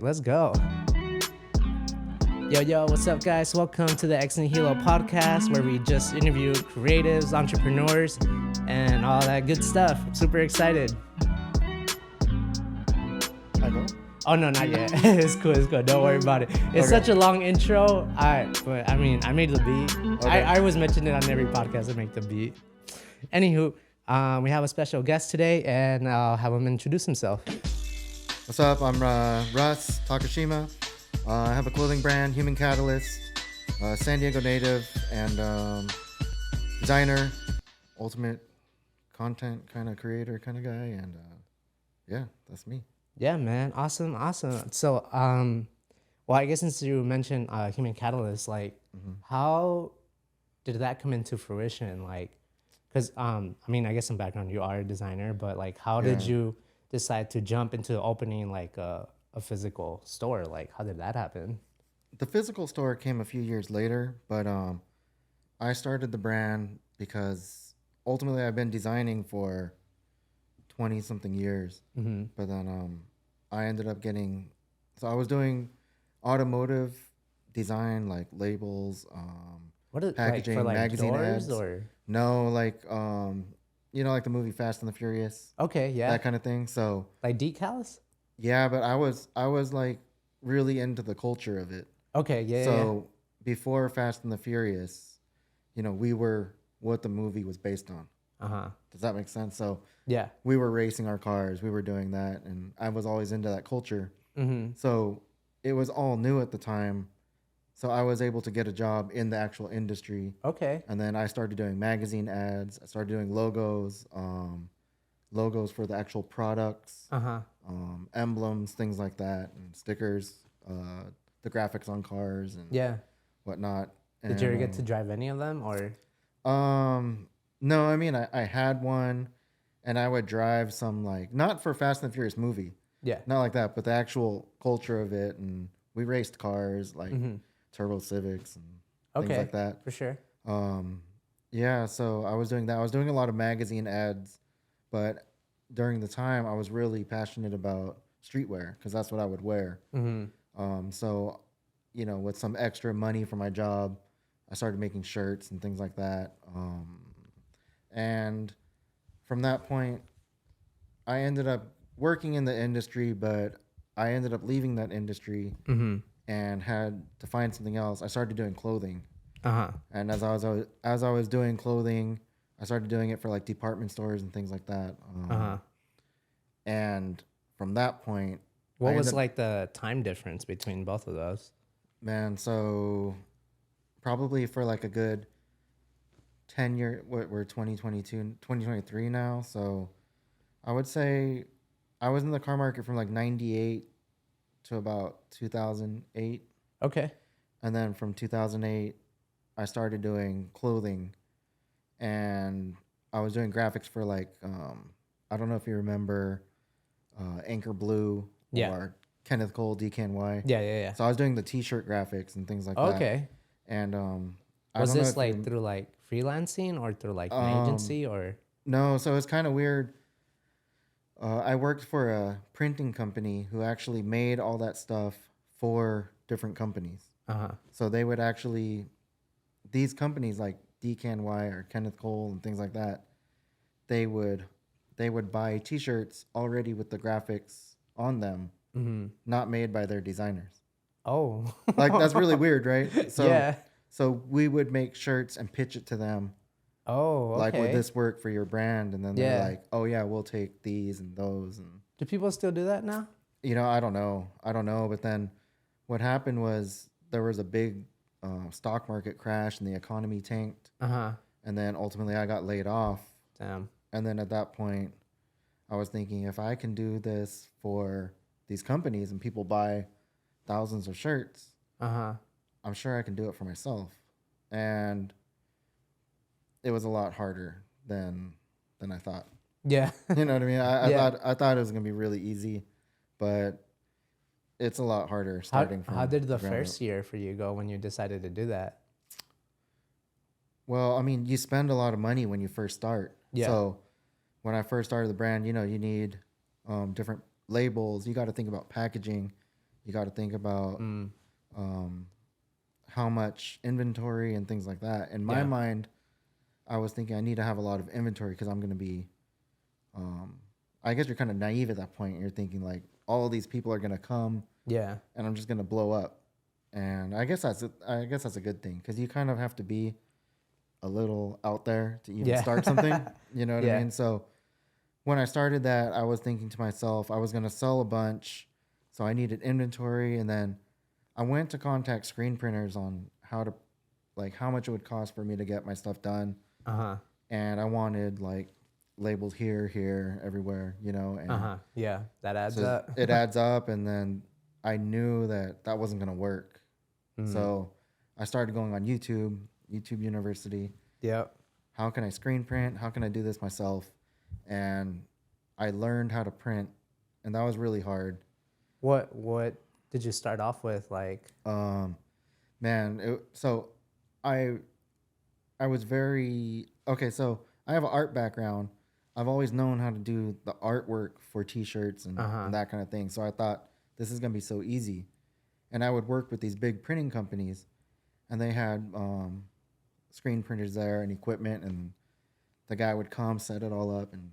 Let's go. Yo, what's up, guys? Welcome to the Nihilo podcast, where we just interview creatives, entrepreneurs, and all that good stuff. I'm super excited. I go? Oh, no, not yet. It's cool. Don't worry about it. It's such a long intro. But I made the beat. Okay. I always mention it on every podcast. I make the beat. Anywho, we have a special guest today, and I'll have him introduce himself. What's up? I'm Russ Takashima. I have a clothing brand, Human Catalyst, San Diego native, and designer, ultimate content kind of creator kind of guy. And yeah, that's me. Yeah, man. Awesome. So, well, I guess since you mentioned Human Catalyst, like, how did that come into fruition? Like, because, I guess in background, you are a designer, but, like, how did you decide to jump into opening, like, a physical store? Like, how did that happen? The physical store came a few years later, but I started the brand because ultimately I've been designing for 20 something years. But then I ended up so I was doing automotive design, like labels, packaging, like, for, like, magazine doors ads. or? No, like like the movie Fast and the Furious, Okay, yeah. that kind of thing. So Like decals? yeah, but I was like really into the culture of it. Okay, yeah. So before Fast and the Furious, we were what the movie was based on. Uh-huh. Does that make sense? So Yeah. we were racing our cars, we were doing that, and I was always into that culture. So it was all new at the time. So I was able to get a job in the actual industry. Okay. And then I started doing magazine ads. I started doing logos, logos for the actual products, Uh-huh. emblems, things like that, and stickers, the graphics on cars and Yeah. whatnot. Did you ever get to drive any of them, or? No, I had one, and I would drive some, like, not for Fast and the Furious movie, Yeah. not like that, but the actual culture of it, and we raced cars like Turbo Civics and things like that. For sure. Yeah, so I was doing that. I was doing a lot of magazine ads, but during the time I was really passionate about streetwear because that's what I would wear. So, with some extra money for my job, I started making shirts and things like that. And from that point, I ended up working in the industry, but I ended up leaving that industry and had to find something else. I started doing clothing. And as I was doing clothing, I started doing it for like department stores and things like that. And from that point, what was like the time difference between both of those? Man, so probably for like a good 10 year, we're 2022, 2023 now. So I would say I was in the car market from like 98 to about 2008. Okay. And then from 2008, I started doing clothing, and I was doing graphics for like, I don't know if you remember Anchor Blue or Kenneth Cole, DKNY. Yeah. So I was doing the t-shirt graphics and things like that. Okay. And was this like through like freelancing or through like an agency or? No, so it's kind of weird. I worked for a printing company who actually made all that stuff for different companies. So they would actually, these companies like DKNY or Kenneth Cole and things like that, they would buy t-shirts already with the graphics on them, not made by their designers. Oh. Like, that's really weird, right? So, yeah. So we would make shirts and pitch it to them. Oh, okay. Like, would this work for your brand? And then they're like, oh yeah, we'll take these and those. And do people still do that now? I don't know. But then what happened was there was a big stock market crash and the economy tanked. And then ultimately I got laid off. Damn. And then at that point, I was thinking, if I can do this for these companies and people buy thousands of shirts, I'm sure I can do it for myself. And it was a lot harder than I thought. Yeah. You know what I mean? I thought it was gonna be really easy, but it's a lot harder starting from. How did the first year for you go when you decided to do that? Well, you spend a lot of money when you first start. Yeah. So when I first started the brand, you need different labels. You got to think about packaging. You got to think about how much inventory and things like that. In my mind, I was thinking I need to have a lot of inventory because I'm going to be, I guess you're kind of naive at that point. You're thinking like all these people are going to come, and I'm just going to blow up. And I guess that's a good thing because you kind of have to be a little out there to even start something. You know what I mean? So when I started that, I was thinking to myself, I was going to sell a bunch, so I needed inventory, and then I went to contact screen printers on how much it would cost for me to get my stuff done. And I wanted like labels here, everywhere, you know. And yeah, that adds up. It adds up, and then I knew that wasn't gonna work. So I started going on YouTube University. How can I screen print? How can I do this myself? And I learned how to print, and that was really hard. What did you start off with? Like, so I was very okay. So I have an art background. I've always known how to do the artwork for T-shirts and that kind of thing. So I thought this is gonna be so easy. And I would work with these big printing companies, and they had screen printers there and equipment, and the guy would come, set it all up, and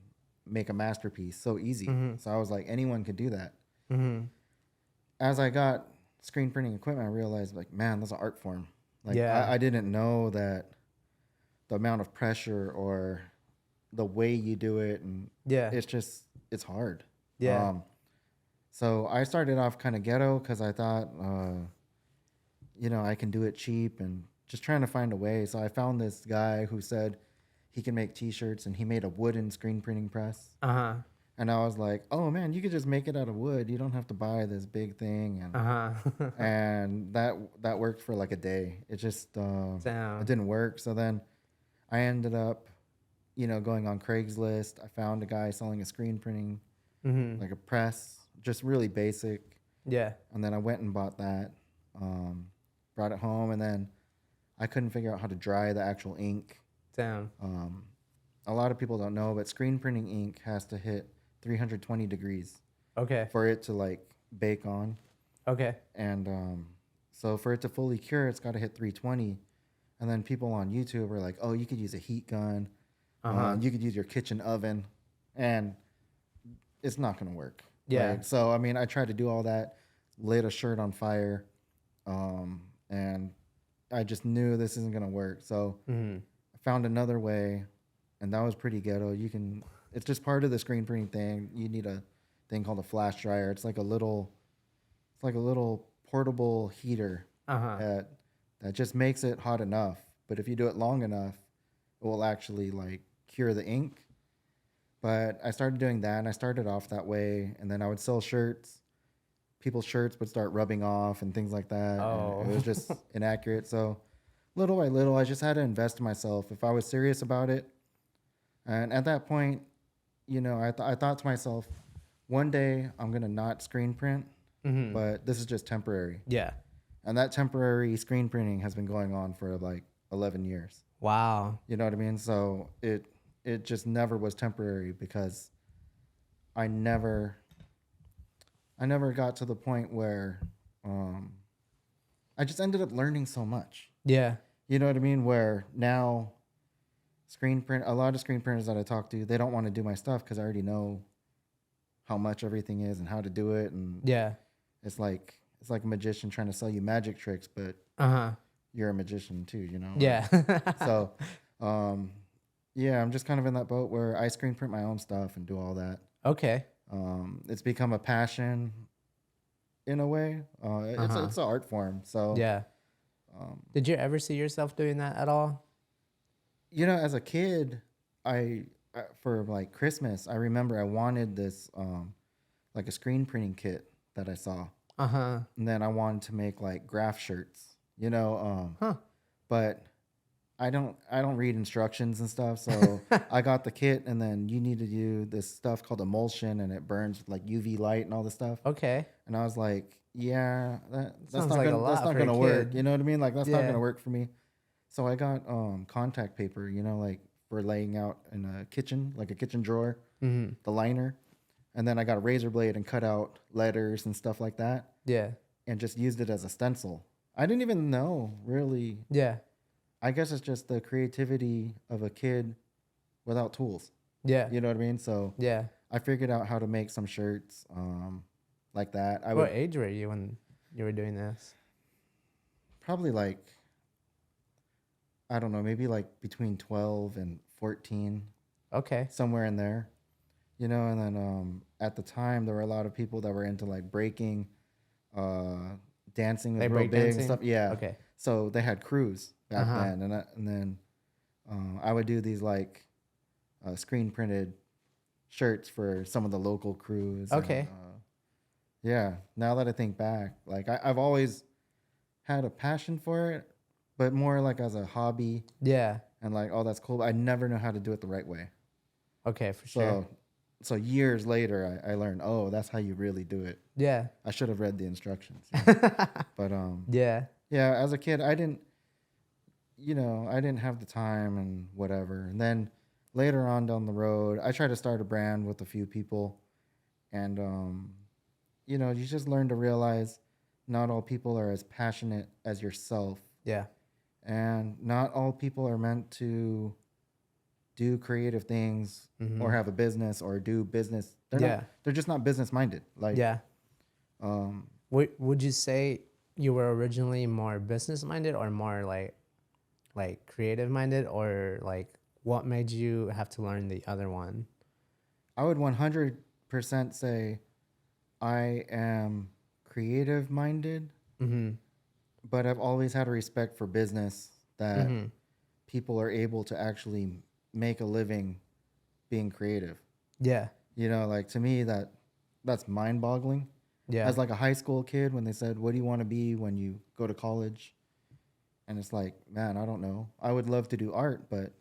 make a masterpiece so easy. So I was like, anyone could do that. As I got screen printing equipment, I realized, like, man, that's an art form. Like, I didn't know that the amount of pressure or the way you do it, and it's hard. So I started off kind of ghetto because I thought, I can do it cheap and just trying to find a way. So I found this guy who said he can make T-shirts, and he made a wooden screen printing press. And I was like, oh man, you could just make it out of wood. You don't have to buy this big thing. And and that worked for like a day. It just it didn't work. So then I ended up, going on Craigslist. I found a guy selling a screen printing, like a press, just really basic. And then I went and bought that, brought it home, and then I couldn't figure out how to dry the actual ink. A lot of people don't know, but screen printing ink has to hit 320 degrees. For it to like bake on. And so for it to fully cure, it's got to hit 320. And then people on YouTube are like, oh, you could use a heat gun. You could use your kitchen oven, and it's not going to work. Right? So, I mean, I tried to do all that, lit a shirt on fire, and I just knew this isn't going to work. So I found another way, and that was pretty ghetto. It's just part of the screen printing thing. You need a thing called a flash dryer. It's like a little portable heater that just makes it hot enough. But if you do it long enough, it will actually like cure the ink. But I started doing that, and I started off that way, and then I would sell shirts. People's shirts would start rubbing off and things like that. And it was just inaccurate. So little by little, I just had to invest in myself if I was serious about it. And at that point, I thought to myself, one day I'm going to not screen print, but this is just temporary. And that temporary screen printing has been going on for like 11 years. Wow. You know what I mean? So it just never was temporary because I never got to the point where I just ended up learning so much. You know what I mean? Where now a lot of screen printers that I talk to, they don't want to do my stuff because I already know how much everything is and how to do it. And it's like a magician trying to sell you magic tricks, but you're a magician too, So I'm just kind of in that boat where I screen print my own stuff and do all that. It's become a passion in a way. It's an art form. So did you ever see yourself doing that at all? As a kid, I for like Christmas, I remember I wanted this like a screen printing kit that I saw. And then I wanted to make like graph shirts, but I don't read instructions and stuff. So I got the kit, and then you need to do this stuff called emulsion, and it burns with like UV light and all this stuff. And I was like, yeah, that's not gonna work. You know what I mean? Like that's not gonna work for me. So I got contact paper, like for laying out in a kitchen, like a kitchen drawer, the liner. And then I got a razor blade and cut out letters and stuff like that. and just used it as a stencil. I didn't even know really. Yeah. I guess it's just the creativity of a kid without tools. Yeah. You know what I mean? So Yeah. I figured out how to make some shirts like that. I What would age were you when you were doing this? probably like, I don't know, maybe like between 12 and 14, Okay. somewhere in there. You know, and then at the time there were a lot of people that were into like breaking, dancing was Like real break big and dancing? stuff. Yeah. Okay. So they had crews back Uh-huh. then, and then I would do these like screen printed shirts for some of the local crews. Okay. And, yeah. Now that I think back, like I've always had a passion for it, but more like as a hobby Yeah. and like, oh, that's cool. But I never know how to do it the right way. Okay, for sure. So years later, I learned, oh, that's how you really do it. Yeah. I should have read the instructions. But Yeah. yeah, as a kid, I didn't have the time and whatever. And then later on down the road, I tried to start a brand with a few people, and you just learn to realize not all people are as passionate as yourself, Yeah. and not all people are meant to do creative things or have a business or do business. They're just not business minded. Like, Yeah. Would you say you were originally more business minded or more like creative minded, or like what made you have to learn the other one? I would 100% say I am creative minded, but I've always had a respect for business that people are able to actually make a living being creative. Yeah. You know, like to me that's mind boggling. Yeah. As like a high school kid, when they said, what do you want to be when you go to college? And it's like, man, I don't know. I would love to do art, but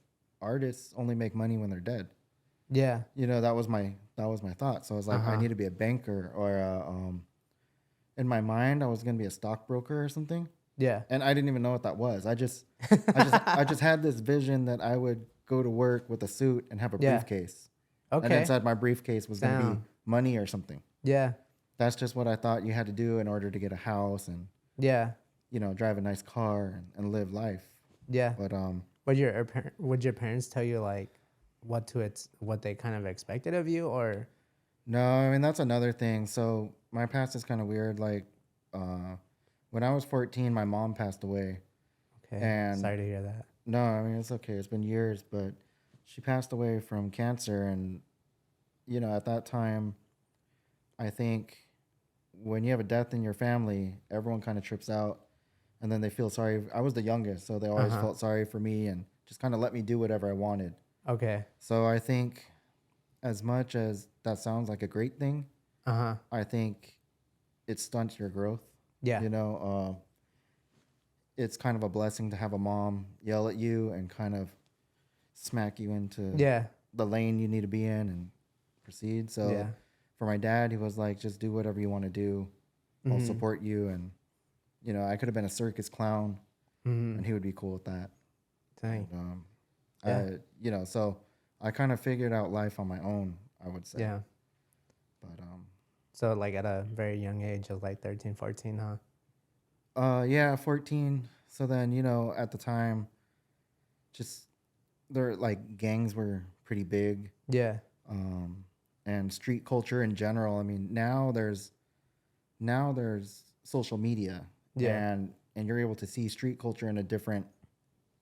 artists only make money when they're dead. Yeah. You know, that was my thought. So I was like, I need to be a banker, or in my mind I was going to be a stockbroker or something. Yeah. And I didn't even know what that was. I just had this vision that I would go to work with a suit and have a briefcase. Okay. And inside my briefcase was going to be money or something. Yeah. That's just what I thought you had to do in order to get a house and, Yeah. drive a nice car and live life. Yeah. But would your parents tell you like what they kind of expected of you, or? no, I mean, that's another thing. So my past is kind of weird. Like, when I was 14, my mom passed away. Okay. And sorry to hear that. No, I mean, it's okay. It's been years, but she passed away from cancer. And, at that time, I think when you have a death in your family, everyone kind of trips out, and then they feel sorry. I was the youngest, so they always felt sorry for me and just kind of let me do whatever I wanted. Okay. So I think as much as that sounds like a great thing, I think it stunts your growth. Yeah. It's kind of a blessing to have a mom yell at you and kind of smack you into the lane you need to be in and proceed. So for my dad, he was like, just do whatever you want to do. I'll support you. And, I could have been a circus clown and he would be cool with that. Dang. So I kind of figured out life on my own, I would say. Yeah. But, so like at a very young age of like 13, 14, huh? Yeah, 14. So then, at the time, just there like gangs were pretty big. Yeah. And street culture in general. I mean, now there's social media. Yeah. And you're able to see street culture in a different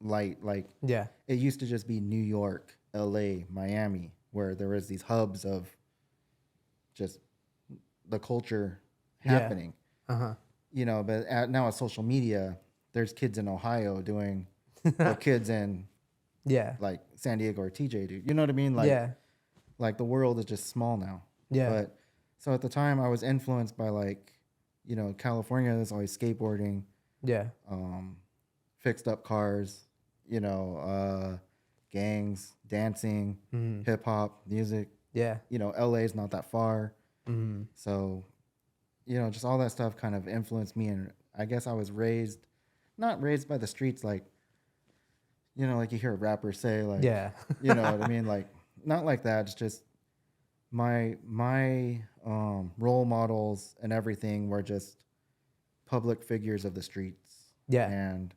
light. Like, yeah, it used to just be New York, LA, Miami, where there was these hubs of just the culture happening. But now with social media, there's kids in Ohio doing what kids in like San Diego or TJ do. You know what I mean? Like, like the world is just small now. Yeah. But so at the time I was influenced by like, California, there's always skateboarding. Yeah. Fixed up cars, gangs, dancing, hip hop, music. Yeah. LA is not that far. So, just all that stuff kind of influenced me. And I guess I was not raised by the streets, like, like you hear a rapper say, like, you know what I mean? Like, not like that. It's just my role models and everything were just public figures of the streets. Yeah. And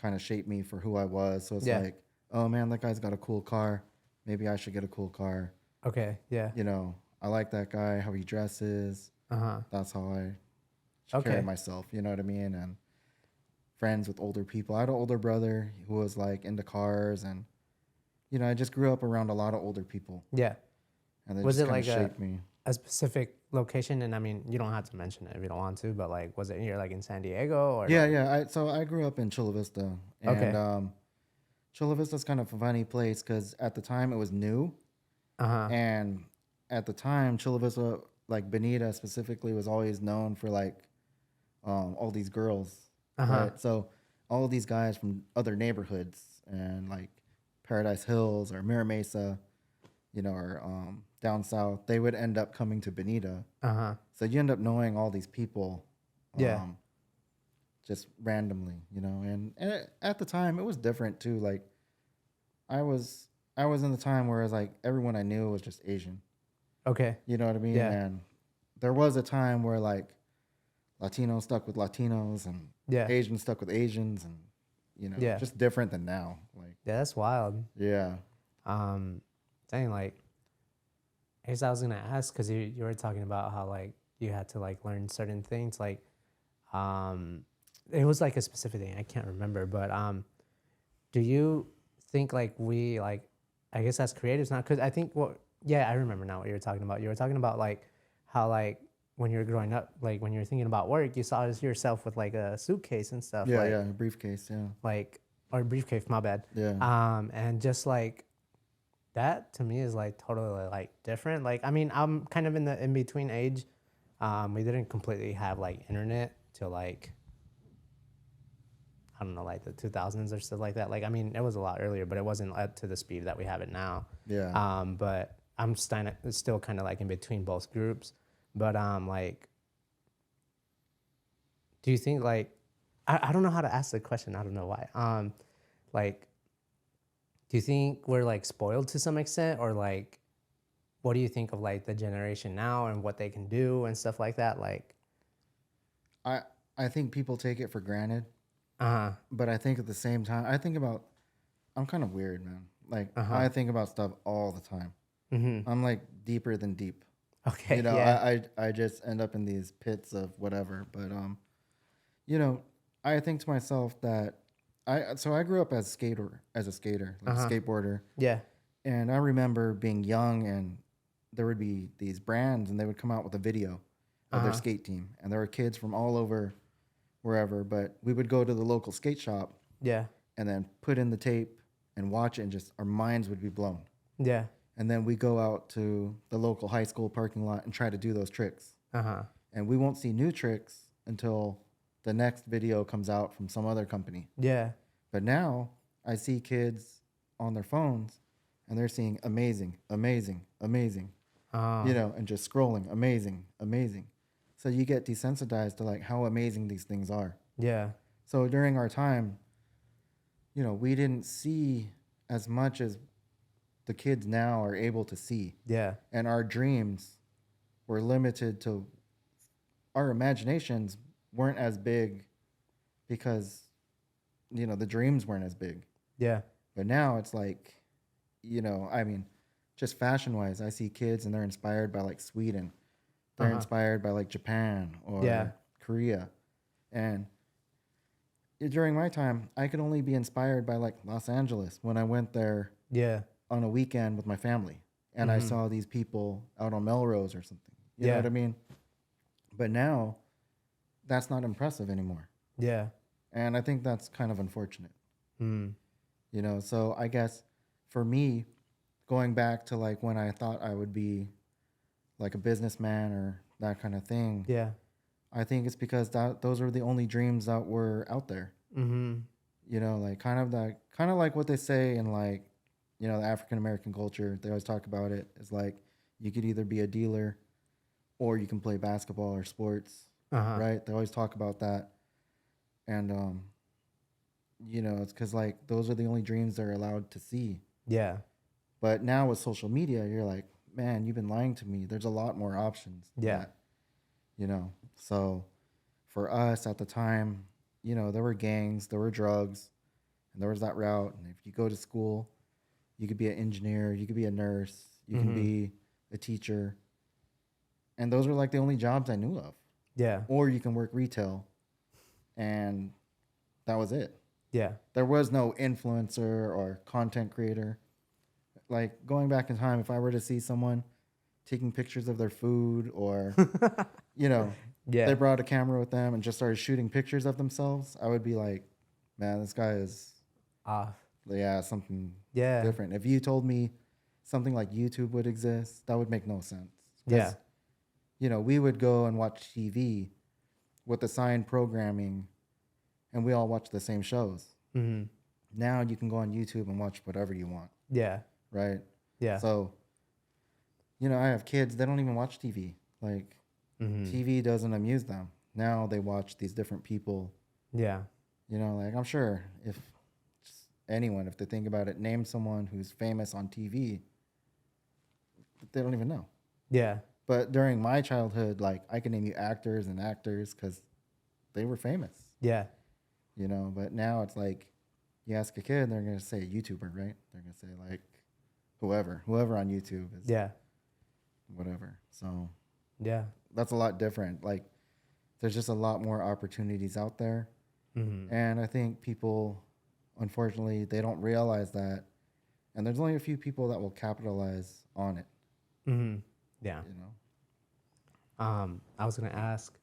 kind of shaped me for who I was. So it's Yeah. like, oh man, that guy's got a cool car. Maybe I should get a cool car. Okay. Yeah. You know, I like that guy, how he dresses. That's how I carry myself. You know what I mean? And friends with older people. I had an older brother who was like into cars, and you know, I just grew up around a lot of older people. Yeah. And they Was just it kind of like shaped me. a specific location? And I mean, you don't have to mention it if you don't want to, but like, was it here like in San Diego or? Yeah, like... yeah. So I grew up in Chula Vista, and Chula Vista's kind of a funny place because at the time it was new, and at the time Chula Vista, like Bonita specifically, was always known for like all these girls, right? So all of these guys from other neighborhoods and like Paradise Hills or Mira Mesa, you know, or down south, they would end up coming to Bonita. So you end up knowing all these people. Just randomly, you know, and at the time it was different too. Like I was in the time where it was like everyone I knew was just Asian. Okay. You know what I mean? Yeah. And there was a time where like Latinos stuck with Latinos and Asians stuck with Asians, and you know, just different than now. Like that's wild. Yeah. Dang, like I guess I was gonna ask because you were talking about how like you had to like learn certain things, like it was like a specific thing I can't remember, but do you think like we like, I guess as creatives now, because I think I remember now what you were talking about. You were talking about like how like when you were growing up, like when you were thinking about work, you saw yourself with like a suitcase and stuff. Yeah, like, yeah, a briefcase, yeah. Like, or briefcase, my bad. Yeah. And just like that to me is like totally like different. Like, I mean, I'm kind of in the in between age. We didn't completely have like internet till like, I don't know, like the 2000s or stuff like that. Like, I mean, it was a lot earlier, but it wasn't up to the speed that we have it now. Yeah. But I'm still kind of like in between both groups. But like, do you think like, I don't know how to ask the question. I don't know why. Like, do you think we're like spoiled to some extent, or like, what do you think of like the generation now and what they can do and stuff like that? Like, I think people take it for granted. But I think at the same time, I'm kind of weird, man. Like I think about stuff all the time. I'm like deeper than deep. Okay. You know, yeah. I just end up in these pits of whatever. But you know, I think to myself that I grew up as a skater, like a skateboarder. Yeah. And I remember being young, and there would be these brands, and they would come out with a video of their skate team, and there were kids from all over wherever, but we would go to the local skate shop. Yeah. And then put in the tape and watch it, and just our minds would be blown. Yeah. And then we go out to the local high school parking lot and try to do those tricks. And we won't see new tricks until the next video comes out from some other company. Yeah. But now I see kids on their phones, and they're seeing amazing, amazing, amazing, you know, and just scrolling amazing, amazing. So you get desensitized to like how amazing these things are. Yeah. So during our time, you know, we didn't see as much as the kids now are able to see. Yeah. And our dreams were limited to, our imaginations weren't as big because, you know, the dreams weren't as big. Yeah. But now it's like, you know, I mean, just fashion wise, I see kids and they're inspired by like Sweden. They're inspired by like Japan or Korea. And during my time, I could only be inspired by like Los Angeles when I went there on a weekend with my family. And I saw these people out on Melrose or something. You know what I mean? But now, that's not impressive anymore. Yeah. And I think that's kind of unfortunate. You know, so I guess for me, going back to like when I thought I would be like a businessman or that kind of thing. Yeah. I think it's because those are the only dreams that were out there. You know, like kind of like what they say in like, you know, the African American culture. They always talk about it. It's like you could either be a dealer or you can play basketball or sports. Right? They always talk about that. And you know, it's because like those are the only dreams they're allowed to see. Yeah. But now with social media, you're like, man, you've been lying to me. There's a lot more options. Yeah. That, you know, so for us at the time, you know, there were gangs, there were drugs, and there was that route. And if you go to school, you could be an engineer, you could be a nurse, you can be a teacher. And those were like the only jobs I knew of. Yeah. Or you can work retail, and that was it. Yeah. There was no influencer or content creator. Like going back in time, if I were to see someone taking pictures of their food or, you know, Yeah. they brought a camera with them and just started shooting pictures of themselves, I would be like, man, this guy is Off. yeah, something Yeah. different. If you told me something like YouTube would exist, that would make no sense. Yeah. You know, we would go and watch TV with assigned programming, and we all watch the same shows. Mm-hmm. Now you can go on YouTube and watch whatever you want, Yeah. right? Yeah. So, you know, I have kids, they don't even watch TV. Like, TV doesn't amuse them. Now they watch these different people. Yeah. You know, like I'm sure if just anyone, if they think about it, name someone who's famous on TV, they don't even know. Yeah. But during my childhood, like I can name you actors and actors because they were famous. Yeah. You know, but now it's like you ask a kid, they're gonna say a YouTuber, right? They're gonna say like whoever on YouTube is whatever. So Yeah. that's a lot different. Like there's just a lot more opportunities out there. And I think people, unfortunately, they don't realize that. And there's only a few people that will capitalize on it. Yeah. You know? I was gonna ask,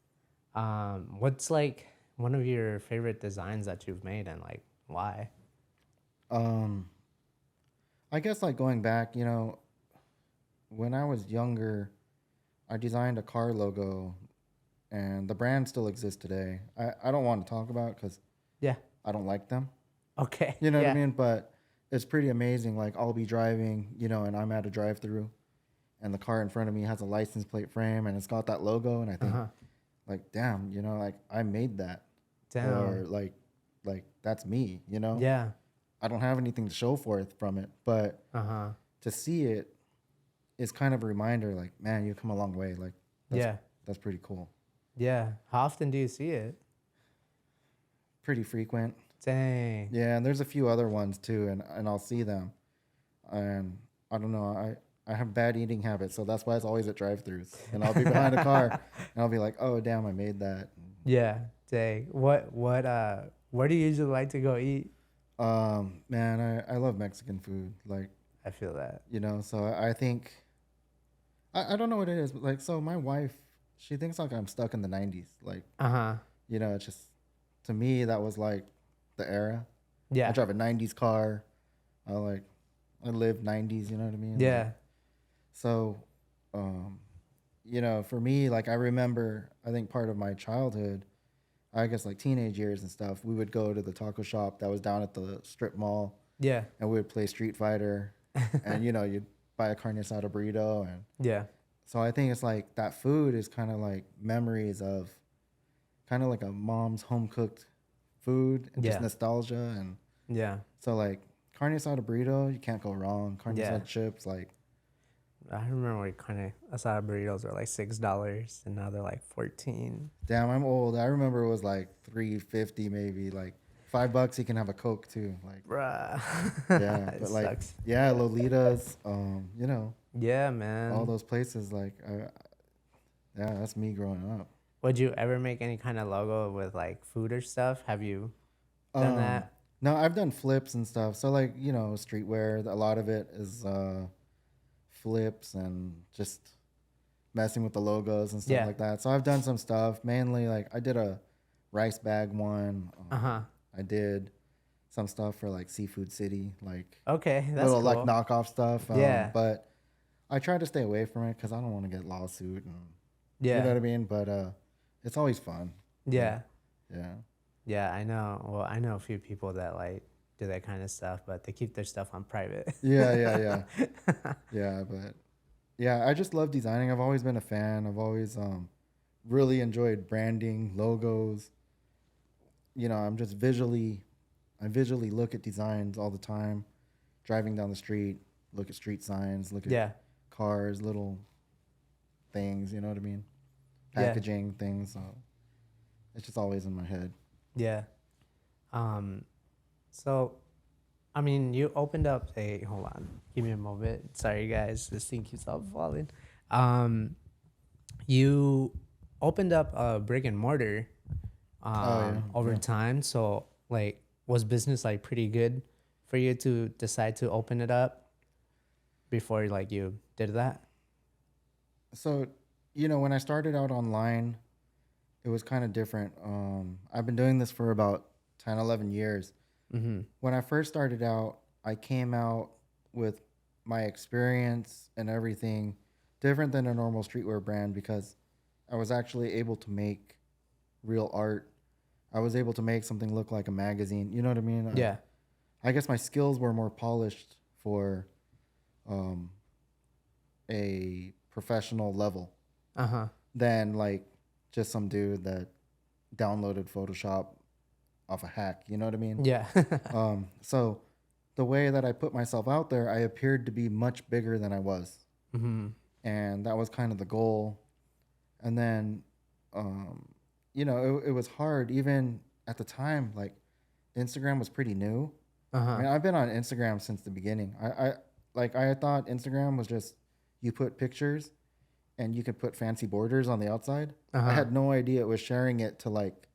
what's like one of your favorite designs that you've made and like why? I guess like going back, you know, when I was younger, I designed a car logo, and the brand still exists today. I don't want to talk about it because Yeah. I don't like them. Okay. You know what I Yeah. mean? But it's pretty amazing. Like I'll be driving, you know, and I'm at a drive-through, and the car in front of me has a license plate frame, and it's got that logo, and I think, like, damn, you know, like I made that, Damn. or like that's me, you know? Yeah. I don't have anything to show for it from it, but to see it is kind of a reminder. Like, man, you've come a long way. Like, that's pretty cool. Yeah. How often do you see it? Pretty frequent. Dang. Yeah, and there's a few other ones too, and I'll see them, and I don't know. I have bad eating habits, so that's why it's always at drive-throughs. And I'll be behind a car, and I'll be like, "Oh, damn, I made that." Yeah. Dang. Where do you usually like to go eat? Man, I love Mexican food. Like, I feel that. you know, so I think I don't know what it is, but like, so my wife, she thinks like I'm stuck in the '90s. Like, you know, it's just to me that was like the era. Yeah. I drive a '90s car. I live '90s. You know what I mean? Yeah. Like, so, you know, for me, like I remember, I think part of my childhood, I guess like teenage years and stuff, we would go to the taco shop that was down at the strip mall. Yeah. And we would play Street Fighter, and you know, you'd buy a carne asada burrito, and Yeah. so I think it's like that food is kind of like memories of, kind of like a mom's home cooked food and just nostalgia, and Yeah. so like carne asada burrito, you can't go wrong. Carne asada chips, like I remember when kind of asada burritos were like $6 and now they're like 14. damn, I'm old. I remember it was like $3.50 maybe, like $5 you can have a Coke too, like Bruh. yeah, It but like sucks. yeah, Lolita's, you know, Yeah, man. all those places, like yeah, that's me growing up. Would you ever make any kind of logo with like food or stuff? Have you done that? No, I've done flips and stuff. So like, you know, streetwear, a lot of it is flips and just messing with the logos and stuff like that. So I've done some stuff. Mainly like I did a rice bag one. I did some stuff for like Seafood City, like Okay, that's little cool. like knockoff stuff. Yeah. But I try to stay away from it because I don't want to get lawsuit and Yeah. you know what I mean? But it's always fun. Yeah. Yeah. Yeah, I know. Well, I know a few people that like do that kind of stuff, but they keep their stuff on private. Yeah. Yeah, but yeah, I just love designing. I've always been a fan. I've always really enjoyed branding, logos. You know, I visually look at designs all the time. Driving down the street, look at street signs, look at cars, little things, you know what I mean? Packaging things. So It's just always in my head. Yeah. So, I mean, you opened up hold on, give me a moment. Sorry, guys, this thing keeps on falling. You opened up a brick and mortar, over time. So, like, was business like pretty good for you to decide to open it up before like you did that? So, when I started out online, it was kind of different. I've been doing this for about 10, 11 years. When I first started out, I came out with my experience and everything different than a normal streetwear brand because I was actually able to make real art. I was able to make something look like a magazine. You know what I mean? Yeah. I guess my skills were more polished for a professional level than like just some dude that downloaded Photoshop off a hack. You know what I mean? Yeah. So the way that I put myself out there, I appeared to be much bigger than I was. And that was kind of the goal. And then, it was hard. Even at the time, like Instagram was pretty new. I mean, I've been on Instagram since the beginning. I thought Instagram was just you put pictures and you could put fancy borders on the outside. I had no idea it was sharing it to like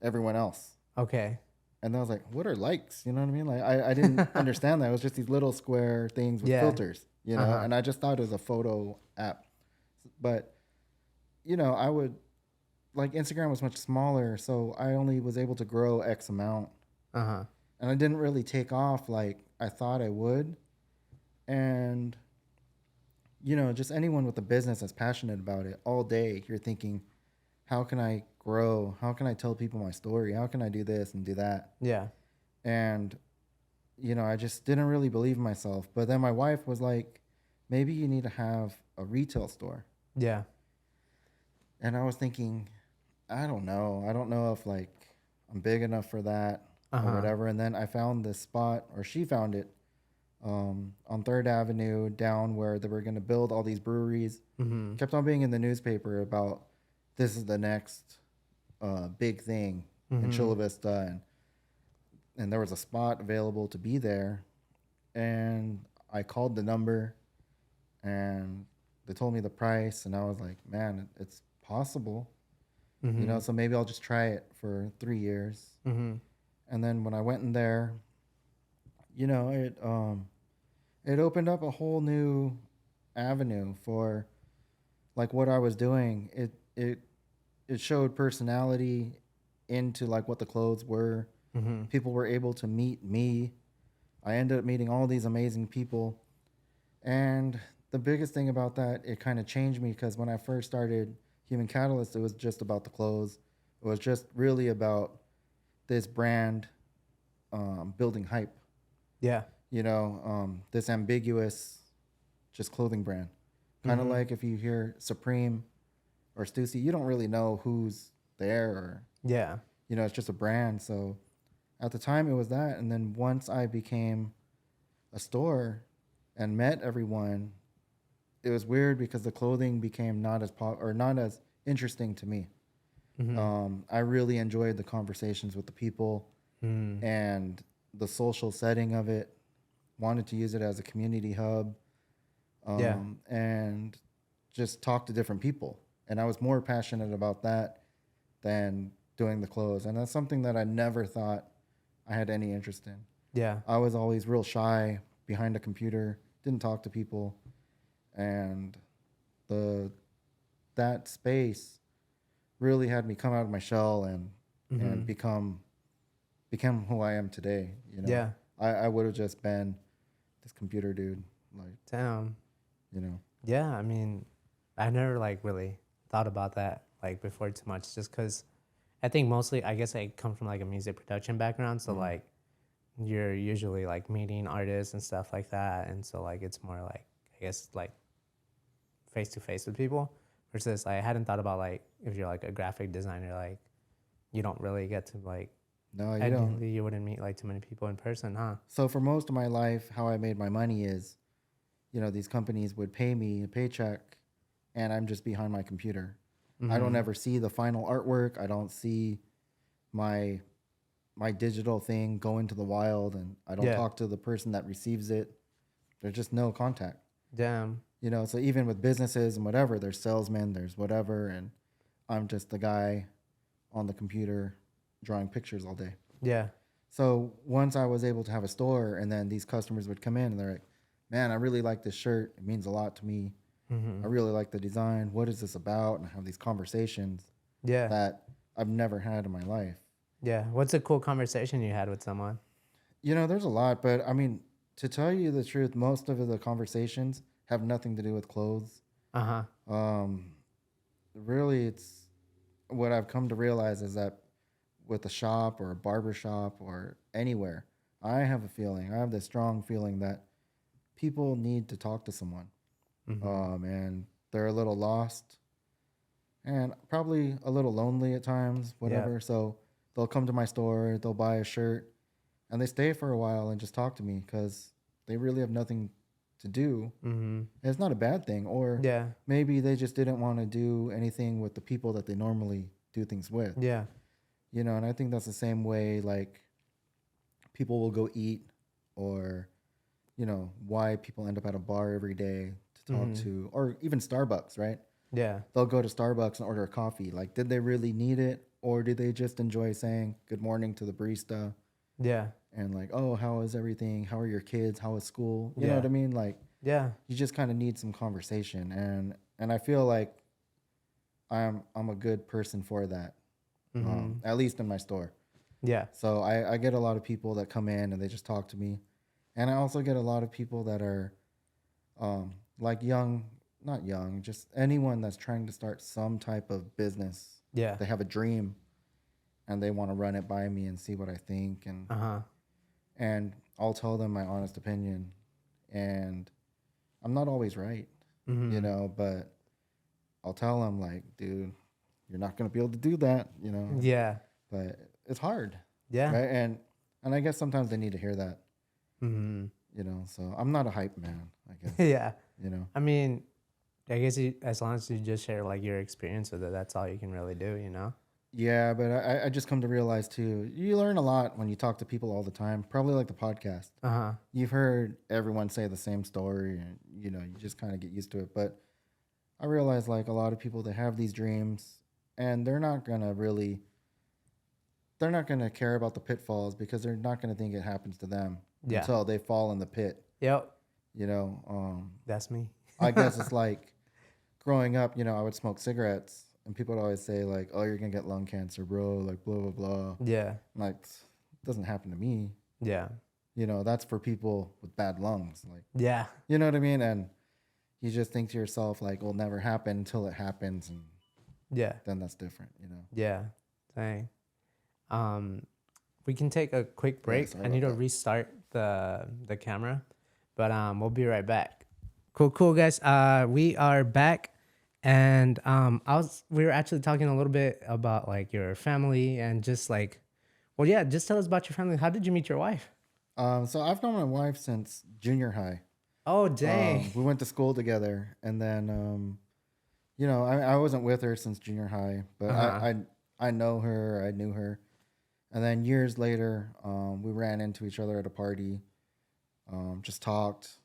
everyone else. Okay. And I was like, what are likes? You know what I mean? Like, I didn't understand that. It was just these little square things with filters, and I just thought it was a photo app. But, I would, like, Instagram was much smaller, so I only was able to grow X amount. And I didn't really take off like I thought I would. And, just anyone with a business that's passionate about it all day, you're thinking, how can I grow? How can I tell people my story? How can I do this and do that? Yeah. And, I just didn't really believe in myself. But then my wife was like, maybe you need to have a retail store. Yeah. And I was thinking, I don't know. I don't know if like I'm big enough for that or whatever. And then I found this spot, or she found it, on 3rd Avenue down where they were going to build all these breweries. Kept on being in the newspaper about this is the next big thing in Chula Vista. And there was a spot available to be there. And I called the number and they told me the price. And I was like, man, it's possible. So maybe I'll just try it for 3 years. And then when I went in there, it opened up a whole new avenue for like what I was doing. It showed personality into like what the clothes were. People were able to meet me. I ended up meeting all these amazing people. And the biggest thing about that, it kind of changed me because when I first started Human Catalyst, it was just about the clothes. It was just really about this brand building hype. Yeah. This ambiguous just clothing brand. Kind of like if you hear Supreme or Stussy, you don't really know who's there or, it's just a brand. So at the time it was that. And then once I became a store and met everyone, it was weird because the clothing became not as interesting to me. I really enjoyed the conversations with the people and the social setting of it. Wanted to use it as a community hub, and just talk to different people. And I was more passionate about that than doing the clothes. And that's something that I never thought I had any interest in. Yeah. I was always real shy behind a computer, didn't talk to people. And that space really had me come out of my shell and become who I am today. Yeah. I would have just been this computer dude, like, damn. Yeah, I mean, I never like really thought about that like before too much, just because I think mostly I guess I come from like a music production background, so like you're usually like meeting artists and stuff like that, and so like it's more like I guess like face to face with people versus I hadn't thought about like if you're like a graphic designer, like you don't really get to like no, you don't. You wouldn't meet like too many people in person, huh? So for most of my life, how I made my money is, these companies would pay me a paycheck, and I'm just behind my computer. I don't ever see the final artwork. I don't see my digital thing go into the wild, and I don't talk to the person that receives it. There's just no contact. Damn. You know, so even with businesses and whatever, there's salesmen, there's whatever, and I'm just the guy on the computer drawing pictures all day. Yeah. So once I was able to have a store, and then these customers would come in and they're like, man, I really like this shirt. It means a lot to me. I really like the design. What is this about? And I have these conversations that I've never had in my life. Yeah. What's a cool conversation you had with someone? You know, there's a lot, but I mean, to tell you the truth, most of the conversations have nothing to do with clothes. Really, it's what I've come to realize is that with a shop or a barber shop or anywhere, I have this strong feeling that people need to talk to someone. And they're a little lost and probably a little lonely at times, whatever. So they'll come to my store, they'll buy a shirt, and they stay for a while and just talk to me because they really have nothing to do. And it's not a bad thing. Or maybe they just didn't want to do anything with the people that they normally do things with. Yeah. You know, and I think that's the same way, like, people will go eat, or, you know, why people end up at a bar every day to talk to, or even Starbucks, right? Yeah. They'll go to Starbucks and order a coffee. Like, did they really need it? Or did they just enjoy saying good morning to the barista? Yeah. And like, oh, how is everything? How are your kids? How is school? You know what I mean? Like, you just kind of need some conversation. And I feel like I'm a good person for that. At least in my store. Yeah. So I get a lot of people that come in and they just talk to me. And I also get a lot of people that are like not young, just anyone that's trying to start some type of business. Yeah. They have a dream and they want to run it by me and see what I think. And I'll tell them my honest opinion. And I'm not always right, you know, but I'll tell them, like, dude, you're not going to be able to do that, you know? Yeah. But it's hard. Yeah. Right? And I guess sometimes they need to hear that. You know, so I'm not a hype man, I guess. Yeah. You know? I mean, I guess as long as you just share, like, your experience with it, that's all you can really do, you know? Yeah, but I just come to realize, too, you learn a lot when you talk to people all the time, probably like the podcast. You've heard everyone say the same story, and, you know, you just kind of get used to it. But I realize, like, a lot of people, they have these dreams, and they're not going to care about the pitfalls because they're not going to think it happens to them until they fall in the pit. Yep. You know? That's me. I guess it's like growing up, you know, I would smoke cigarettes and people would always say, like, oh, you're going to get lung cancer, bro, like, blah, blah, blah. Yeah. I'm like, it doesn't happen to me. Yeah. You know, that's for people with bad lungs. Like, yeah. You know what I mean? And you just think to yourself, like, it'll never happen until it happens. And then that's different, you know? Yeah. Dang. We can take a quick break. I need to restart the camera, but we'll be right back. Cool, guys. We are back, and we were actually talking a little bit about, like, your family and just, like, well, yeah, just tell us about your family. How did you meet your wife? So I've known my wife since junior high. Oh, dang. We went to school together, and then you know, I wasn't with her since junior high, but I know her, I knew her. And then years later, we ran into each other at a party, just talked,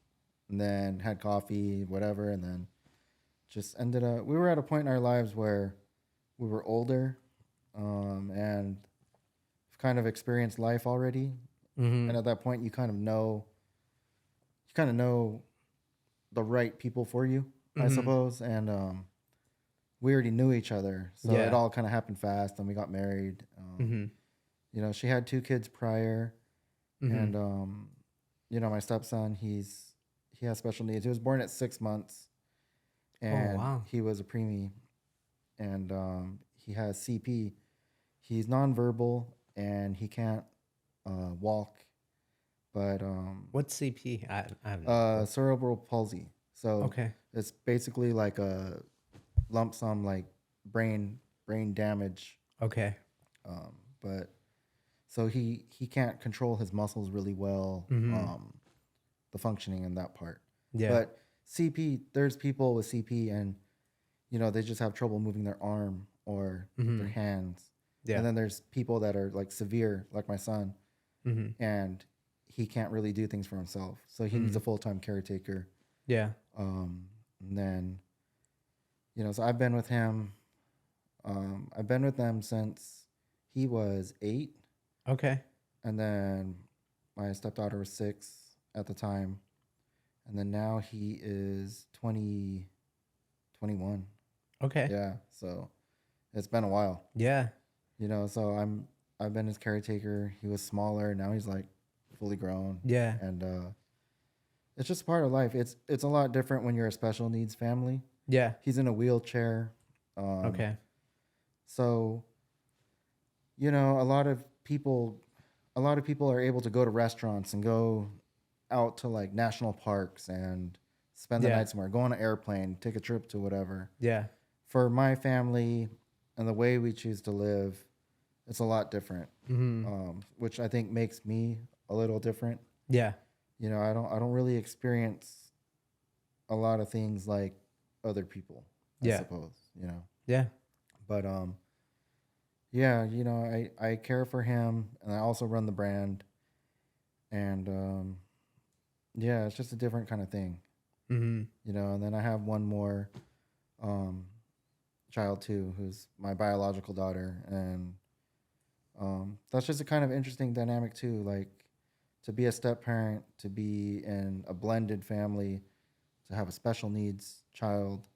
and then had coffee, whatever, and then just ended up, we were at a point in our lives where we were older, and kind of experienced life already. And at that point, you kind of know the right people for you, I suppose. And we already knew each other, so it all kind of happened fast, and we got married. You know, she had 2 kids prior, and you know, my stepson, he has special needs. He was born at 6 months, and he was a preemie, and he has CP. He's nonverbal, and he can't walk. But what's CP? I don't cerebral palsy. So it's basically like a lump sum, like brain damage. But so he can't control his muscles really well, the functioning in that part. But CP, there's people with CP, and they just have trouble moving their arm or their hands. Yeah. And then there's people that are like severe, like my son, and he can't really do things for himself. So he needs a full-time caretaker. Yeah. And then, so I've been with him. I've been with them since he was 8. Okay. And then my stepdaughter was 6 at the time. And then now he is 21. Okay. Yeah. So it's been a while. Yeah. So I've been his caretaker. He was smaller. Now he's like fully grown. Yeah. And it's just part of life. It's a lot different when you're a special needs family. Yeah. He's in a wheelchair. Okay. So, a lot of people are able to go to restaurants and go out to like national parks and spend the night somewhere, go on an airplane, take a trip to whatever. Yeah. For my family and the way we choose to live, it's a lot different, which I think makes me a little different. Yeah. I don't really experience a lot of things like other people, I suppose, Yeah. But yeah, I care for him, and I also run the brand, and yeah, it's just a different kind of thing. And then I have one more child too, who's my biological daughter, and that's just a kind of interesting dynamic too, like to be a step parent, to be in a blended family, to have a special needs child.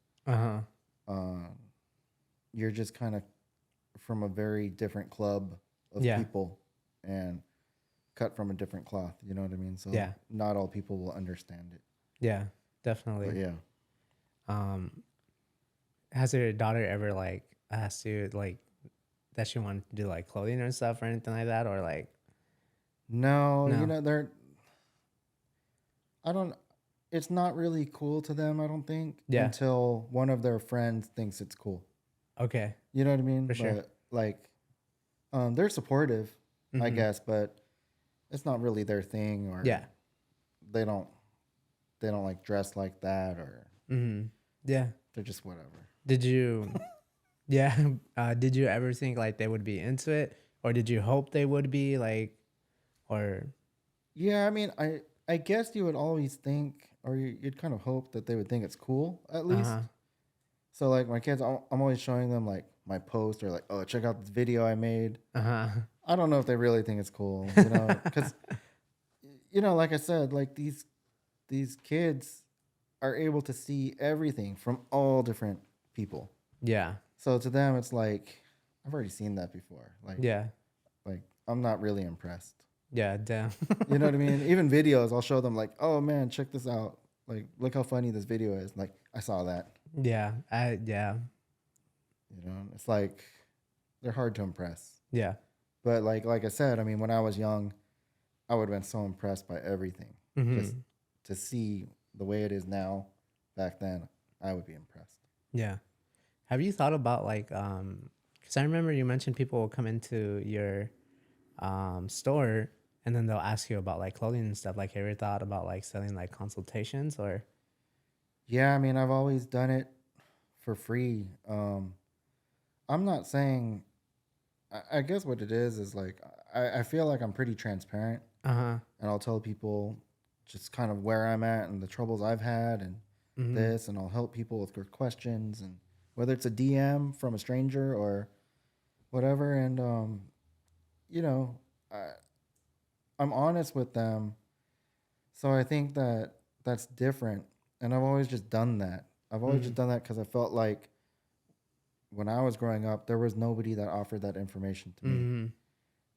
You're just kind of from a very different club of people and cut from a different cloth. You know what I mean? So not all people will understand it. Yeah, definitely. But yeah. Has your daughter ever like asked you like that she wanted to do like clothing or stuff or anything like that, or like? No. It's not really cool to them, I don't think, until one of their friends thinks it's cool. Okay. You know what I mean? For sure. But like, they're supportive, I guess, but it's not really their thing, or they don't like dress like that, or yeah, they're just whatever. Did you, did you ever think like they would be into it, or did you hope they would be like, or? Yeah, I mean, I guess you would always think, or you'd kind of hope that they would think it's cool at least. So like my kids, I'm always showing them like my post, or like, oh, check out this video I made. I don't know if they really think it's cool, because like I said, like these kids are able to see everything from all different people. Yeah. So to them, it's like, I've already seen that before. Like, like I'm not really impressed. Yeah, damn. You know what I mean? Even videos, I'll show them like, oh man, check this out. Like, look how funny this video is. Like, I saw that. Yeah. It's like they're hard to impress. Yeah. But like I said, I mean, when I was young, I would have been so impressed by everything. Just to see the way it is now, back then, I would be impressed. Yeah. Have you thought about like, because I remember you mentioned people will come into your store and then they'll ask you about like clothing and stuff. Like, have you ever thought about like selling like consultations or? Yeah, I mean, I've always done it for free. I'm not saying, I guess what it is like, I feel like I'm pretty transparent. And I'll tell people just kind of where I'm at and the troubles I've had and this, and I'll help people with their questions, and whether it's a DM from a stranger or whatever. And, I'm honest with them. So I think that that's different. And I've always just done that. I've always just done that because I felt like when I was growing up, there was nobody that offered that information to me.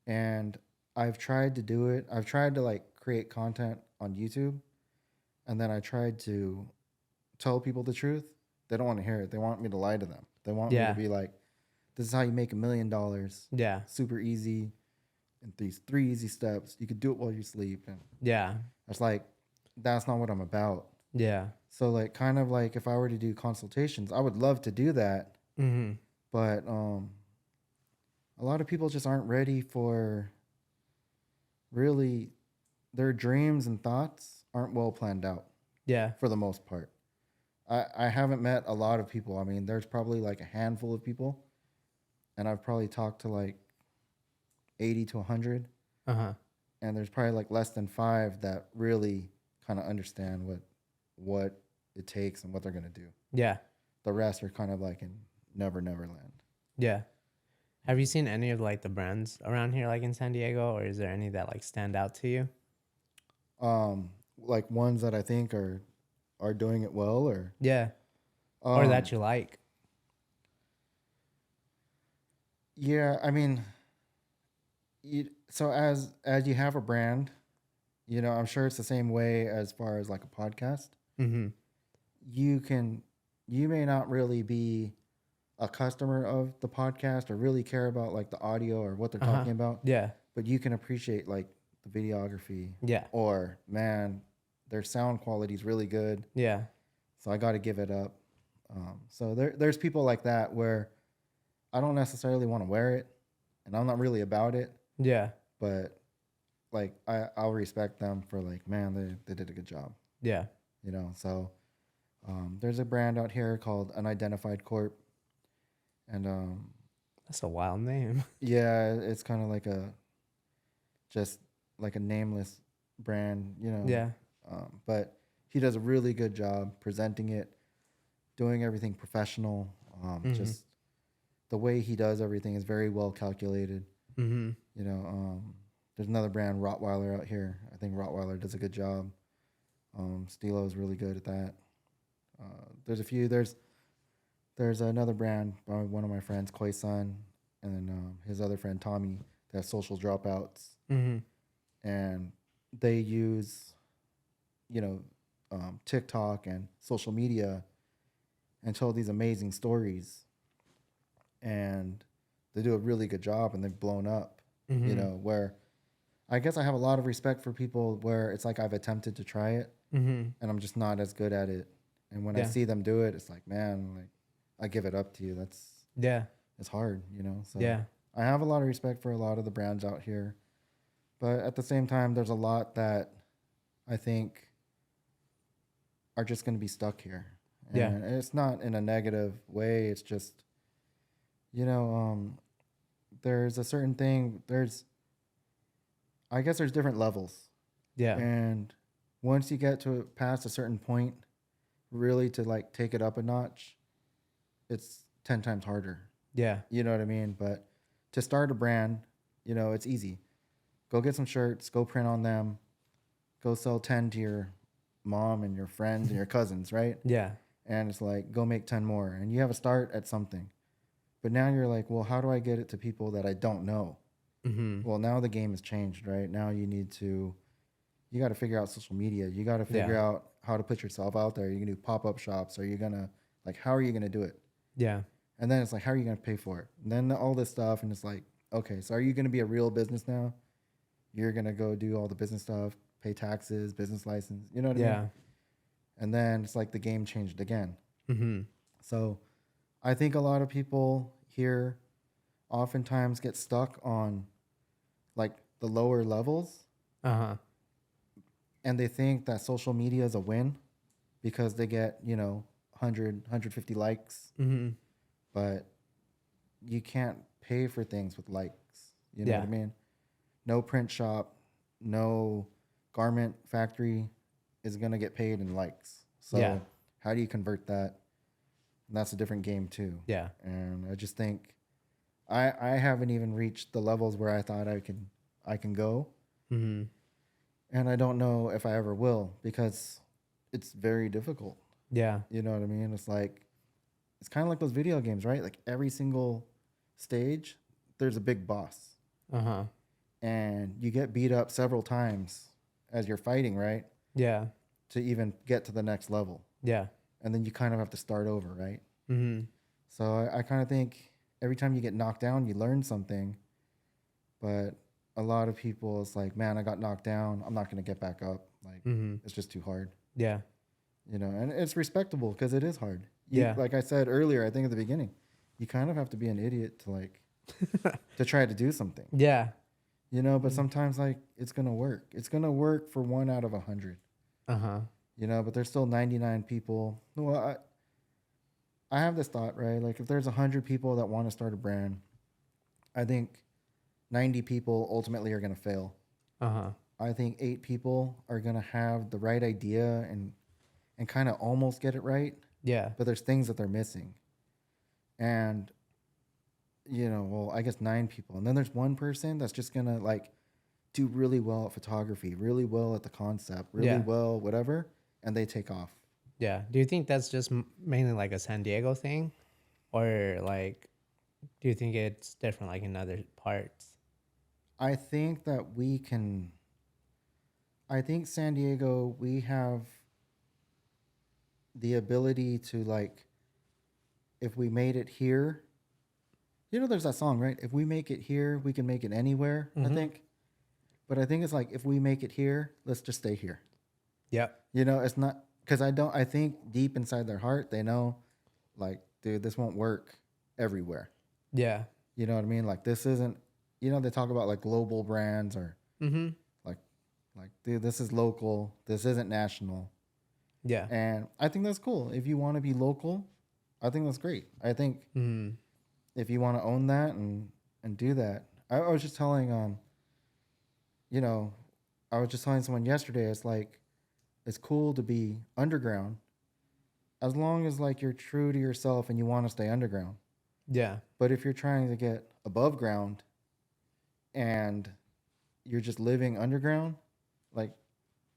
And I've tried to do it. I've tried to like create content on YouTube, and then I tried to tell people the truth. They don't want to hear it. They want me to lie to them. They want me to be like, this is how you make $1 million. Yeah. Super easy. And these 3 easy steps. You could do it while you sleep. And it's like, that's not what I'm about. Yeah. So like, kind of like if I were to do consultations, I would love to do that. But a lot of people just aren't ready for, really, their dreams and thoughts aren't well planned out. Yeah. For the most part. I haven't met a lot of people. I mean, there's probably like a handful of people, and I've probably talked to like 80 to 100, and there's probably like less than 5 that really kind of understand what it takes and what they're gonna do. Yeah. The rest are kind of like in Never Land. Yeah. Have you seen any of like the brands around here, like in San Diego, or is there any that like stand out to you? Like ones that I think are doing it well, or Yeah. Or um, that you like? yeah. I mean, so as you have a brand, you know, I'm sure it's the same way as far as like a podcast. Mm-hmm. You may not really be a customer of the podcast or really care about like the audio or what they're talking about. Yeah. But you can appreciate like the videography. Yeah. Or man, their sound quality is really good. Yeah. So I got to give it up. So there's people like that where I don't necessarily want to wear it, and I'm not really about it. Yeah. But like I'll respect them for like, man, they did a good job. Yeah. You know. So there's a brand out here called Unidentified Corp, and That's a wild name. yeah, it's kind of like just like a nameless brand, you know. Yeah. But he does a really good job presenting it, doing everything professional. Just the way he does everything is very well calculated. Mm-hmm. You know, there's another brand, Rottweiler, out here. I think Rottweiler does a good job. Stilo is really good at that. There's a few. There's another brand by one of my friends, Koi Sun, and then his other friend Tommy. They have Social Dropouts, and they use, you know, TikTok and social media, and tell these amazing stories, and they do a really good job, and they've blown up. You know, where I guess I have a lot of respect for people where it's like I've attempted to try it, and I'm just not as good at it. And when I see them do it, it's like, man, like I give it up to you. It's hard, you know. So I have a lot of respect for a lot of the brands out here, but at the same time, there's a lot that I think are just going to be stuck here. And it's not in a negative way. It's just, you know, there's a certain thing. I guess there's different levels. Yeah. And once you get to past a certain point, really to like take it up a notch, it's 10 times harder. Yeah. You know what I mean? But to start a brand, you know, it's easy. Go get some shirts, go print on them, go sell 10 to your mom and your friends and your cousins, right? Yeah. And it's like, go make 10 more. And you have a start at something. But now you're like, well, how do I get it to people that I don't know? Well, now the game has changed, right? Now you got to figure out social media. You got to figure out how to put yourself out there. You're going to do pop-up shops. Are you going to, like, how are you going to do it? Yeah. And then it's like, how are you going to pay for it? And then all this stuff. And it's like, okay, so are you going to be a real business now? You're going to go do all the business stuff, pay taxes, business license. You know what I mean? And then it's like the game changed again. So I think a lot of people here oftentimes get stuck on like the lower levels. And they think that social media is a win because they get, you know, 100, 150 likes. But you can't pay for things with likes. You know what I mean? No print shop, no garment factory is going to get paid in likes. So how do you convert that? And that's a different game too. Yeah. And I just think I haven't even reached the levels where I thought I can go. And I don't know if I ever will because it's very difficult. Yeah. You know what I mean? It's like, it's kind of like those video games, right? Like every single stage, there's a big boss. And you get beat up several times as you're fighting, right? Yeah. To even get to the next level. Yeah. And then you kind of have to start over, right? So I kind of think every time you get knocked down, you learn something. But a lot of people, it's like, man, I got knocked down. I'm not going to get back up. Like, it's just too hard. Yeah. You know, and it's respectable because it is hard. Like I said earlier, I think at the beginning, you kind of have to be an idiot to like, to try to do something. Yeah. You know, but sometimes like it's going to work. It's going to work for 1 out of 100. But there's still 99 people. Well, I have this thought, right? Like if there's 100 people that want to start a brand, I think 90 people ultimately are going to fail. I think 8 people are going to have the right idea and kind of almost get it right. Yeah. But there's things that they're missing. And, well, I guess 9 people. And then there's one person that's just going to like do really well at photography, really well at the concept, really well, whatever. And they take off. Yeah. Do you think that's just mainly like a San Diego thing? Or like, do you think it's different like in other parts? I think San Diego, we have the ability to like, if we made it here, there's that song, right? If we make it here, we can make it anywhere, I think. But I think it's like, if we make it here, let's just stay here. Yep. It's not, because I think deep inside their heart, they know, like, dude, this won't work everywhere. Yeah. You know what I mean? Like, this isn't, they talk about like global brands or like, dude, this is local. This isn't national. Yeah. And I think that's cool. If you want to be local, I think that's great. I think if you want to own that and do that, I was just telling, I was just telling someone yesterday, it's like, it's cool to be underground as long as like you're true to yourself and you want to stay underground. Yeah. But if you're trying to get above ground and you're just living underground, like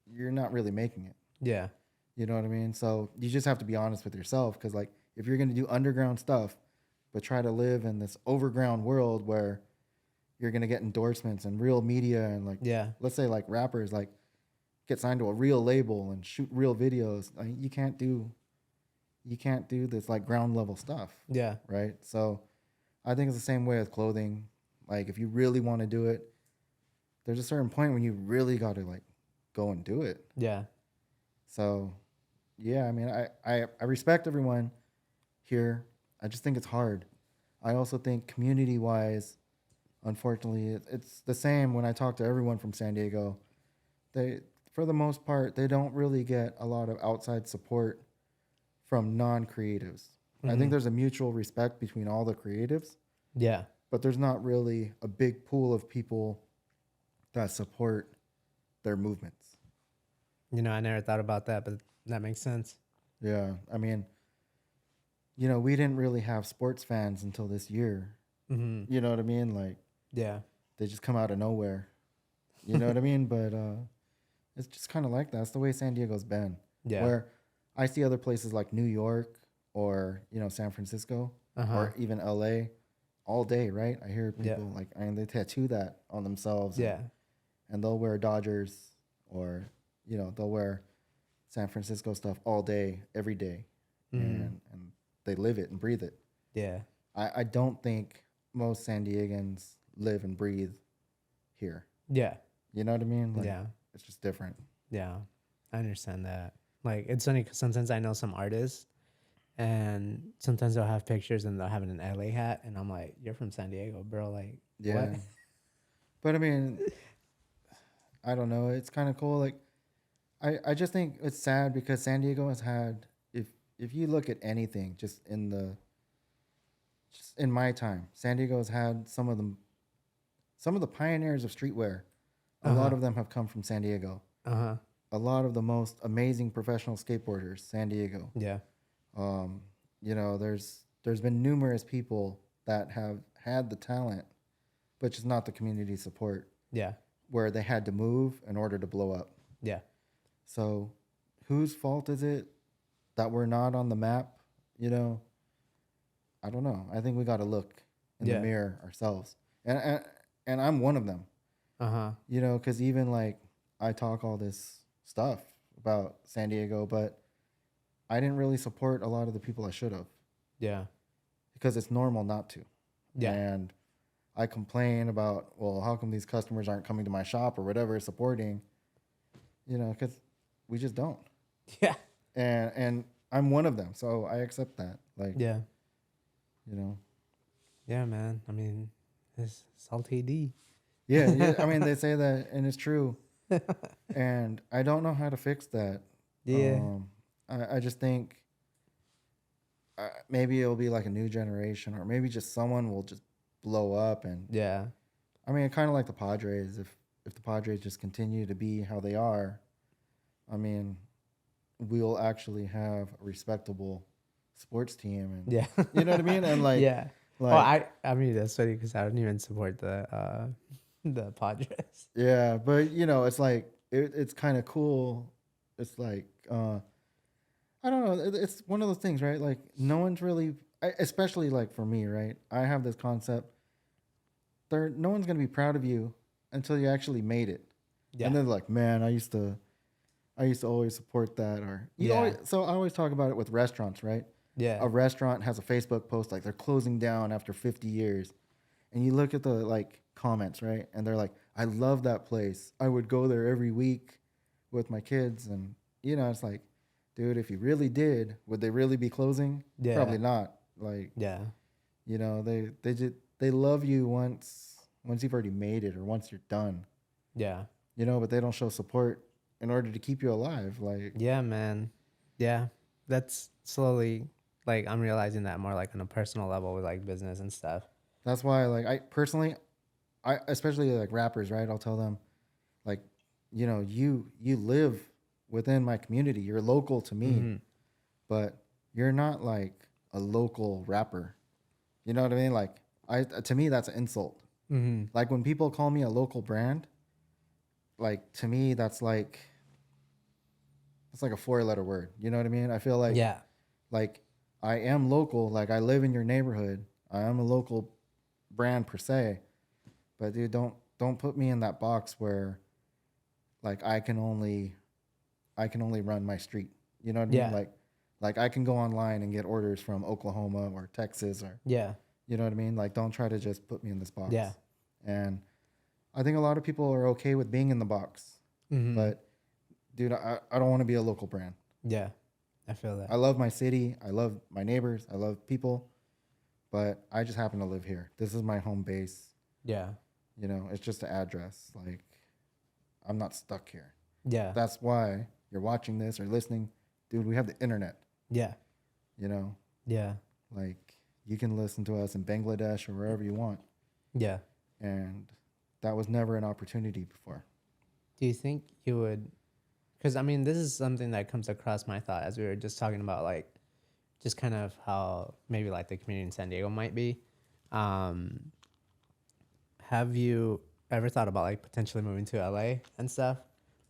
you're not really making it. Yeah. You know what I mean? So you just have to be honest with yourself, because like if you're going to do underground stuff but try to live in this overground world where you're going to get endorsements and real media and like, let's say like rappers like get signed to a real label and shoot real videos, I mean, you can't do this like ground level stuff. Yeah. Right? So I think it's the same way with clothing. Like if you really want to do it, there's a certain point when you really got to like go and do it. Yeah. So yeah, I mean, I respect everyone here. I just think it's hard. I also think community wise, unfortunately, it's the same when I talk to everyone from San Diego. They, for the most part, they don't really get a lot of outside support from non-creatives. I think there's a mutual respect between all the creatives. Yeah. But there's not really a big pool of people that support their movements. I never thought about that, but that makes sense. Yeah. I mean, we didn't really have sports fans until this year. You know what I mean? Like, yeah, they just come out of nowhere. You know what I mean? But it's just kind of like that. That's the way San Diego's been. Yeah. Where I see other places like New York or, San Francisco or even LA all day, right? I hear people like, they tattoo that on themselves. Yeah. And they'll wear Dodgers or, they'll wear San Francisco stuff all day, every day. And they live it and breathe it. Yeah. I don't think most San Diegans live and breathe here. Yeah. You know what I mean? Like, yeah. It's just different. Yeah. I understand that. Like, it's funny because sometimes I know some artists and sometimes they'll have pictures and they'll have an LA hat. And I'm like, you're from San Diego, bro. Like, yeah. What? But I mean, I don't know. It's kind of cool. Like, I just think it's sad because San Diego has had, if you look at anything, just in my time, San Diego has had some of the pioneers of streetwear. A lot of them have come from San Diego. A lot of the most amazing professional skateboarders, San Diego. Yeah. There's been numerous people that have had the talent, but just not the community support. Yeah. Where they had to move in order to blow up. Yeah. So whose fault is it that we're not on the map? I don't know. I think we got to look in the mirror ourselves. And I'm one of them. Because even like I talk all this stuff about San Diego, but I didn't really support a lot of the people I should have. Yeah. Because it's normal not to. Yeah. And I complain about, well, how come these customers aren't coming to my shop or whatever, supporting, because we just don't. Yeah. And I'm one of them, so I accept that. Like, yeah. Yeah, man. I mean, it's salty D. Yeah. I mean, they say that, and it's true. And I don't know how to fix that. Yeah. I just think maybe it'll be like a new generation, or maybe just someone will just blow up. And Yeah. I mean, kind of like the Padres. If the Padres just continue to be how they are, I mean, we'll actually have a respectable sports team, and Yeah. you know what I mean. And Yeah. Oh, like I mean that's funny because I don't even support the Padres. yeah, but you know, it's like it's kind of cool. It's like I don't know. It's one of those things, right? Like no one's really, especially like for me, right? I have this concept. No one's gonna be proud of you until you actually made it, Yeah. and then like, man, I used to always support that, or you Yeah. always. So I always talk about it with restaurants, right? Yeah. A restaurant has a Facebook post like they're closing down after 50 years, and you look at the like comments, right? And they're like, I love that place. I would go there every week with my kids. And you know, it's like, dude, if you really did, would they really be closing? Yeah. Probably not. Like, Yeah. you know, they love you once you've already made it, or once you're done. Yeah. You know, but they don't show support in order to keep you alive. Like, Yeah, man. Yeah. That's slowly like I'm realizing that more like on a personal level with like business and stuff. that's why like I personally, I especially like rappers, right? I'll tell them like, you know, you live within my community. You're local to me, Mm-hmm. but you're not like a local rapper. You know what I mean? Like I to me that's an insult. Mm-hmm. Like when people call me a local brand, like to me that's like it's like a four-letter word. You know what I mean? I feel Yeah. like I am local, like I live in your neighborhood. I am a local brand per se. But dude, don't put me in that box where like I can only run my street. You know what I mean? Yeah. Like I can go online and get orders from Oklahoma or Texas, or Yeah. you know what I mean? Like don't try to just put me in this box. Yeah. And I think a lot of people are okay with being in the box. Mm-hmm. But dude, I don't want to be a local brand. Yeah. I feel that. I love my city. I love my neighbors. I love people. But I just happen to live here. This is my home base. Yeah. You know, it's just an address. Like I'm not stuck here. Yeah. That's why you're watching this or listening. Dude, we have the internet. Yeah. You know, Yeah. like you can listen to us in Bangladesh or wherever you want. Yeah. And that was never an opportunity before. Do you think you would? Because I mean, this is something that comes across my thought as we were just talking about, like, just kind of how maybe like the community in San Diego might be. Um, have you ever thought about like potentially moving to LA and stuff?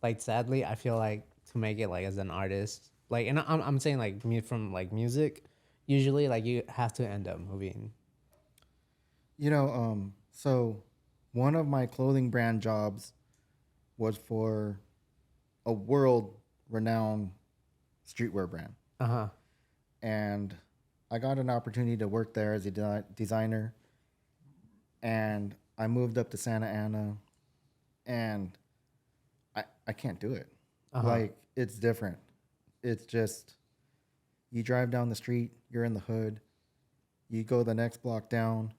Like, sadly, I feel like to make it like as an artist, like, and I'm saying like me from like music, usually like you have to end up moving. You know, so one of my clothing brand jobs was for a world renowned streetwear brand. Uh huh. And I got an opportunity to work there as a designer. And I moved up to Santa Ana, and I can't do it. Uh-huh. Like, it's different. It's just, you drive down the street, you're in the hood. You go the next block down,